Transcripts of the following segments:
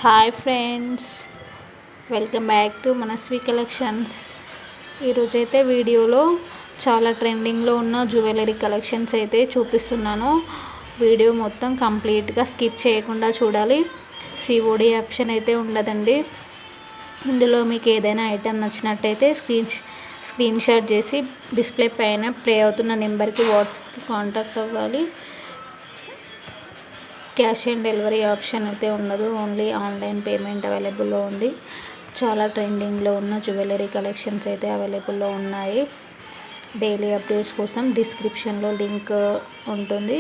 Hi friends, welcome back to Manasvi collections. ఈరోజైతే వీడియోలో చాలా ట్రెండింగ్లో ఉన్న జ్యువెలరీ కలెక్షన్స్ అయితే చూపిస్తున్నాను. వీడియో మొత్తం కంప్లీట్గా స్కిప్ చేయకుండా చూడాలి. సిఓడి ఆప్షన్ అయితే ఉండదండి. ఇందులో మీకు ఏదైనా ఐటెం నచ్చినట్టయితే స్క్రీన్ షాట్ చేసి డిస్ప్లే పైన ప్లే అవుతున్న నెంబర్కి వాట్సాప్కి కాంటాక్ట్ అవ్వాలి. క్యాష్ ఆన్ డెలివరీ ఆప్షన్ అయితే ఉండదు, ఓన్లీ ఆన్లైన్ పేమెంట్ అవైలబుల్లో ఉంది. చాలా ట్రెండింగ్లో ఉన్న జ్యువెలరీ కలెక్షన్స్ అయితే అవైలబుల్లో ఉన్నాయి. డైలీ అప్డేట్స్ కోసం డిస్క్రిప్షన్లో లింక్ ఉంటుంది,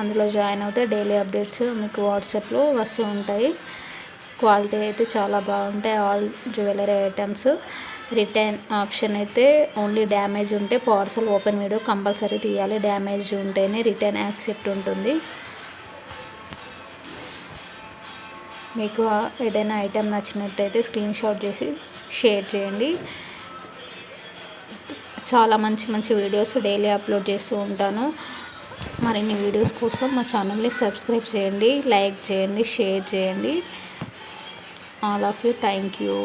అందులో జాయిన్ అవుతే డైలీ అప్డేట్స్ మీకు వాట్సాప్లో వస్తూ ఉంటాయి. క్వాలిటీ అయితే చాలా బాగుంటాయి all jewellery items. Return option అయితే ఓన్లీ డ్యామేజ్ ఉంటే పార్సల్ ఓపెన్ వీడియో కంపల్సరీ తీయాలి. డ్యామేజ్ ఉంటేనే రిటర్న్ యాక్సెప్ట్ ఉంటుంది. మీకు ఏదైనా ఐటెం నచ్చినట్టయితే స్క్రీన్ షాట్ చేసి షేర్ చేయండి. చాలా మంచి మంచి వీడియోస్ డైలీ అప్లోడ్ చేస్తూ ఉంటాను. మరిన్ని వీడియోస్ కోసం మా ఛానల్ని సబ్స్క్రైబ్ చేయండి, లైక్ చేయండి, షేర్ చేయండి. All of you, thank you.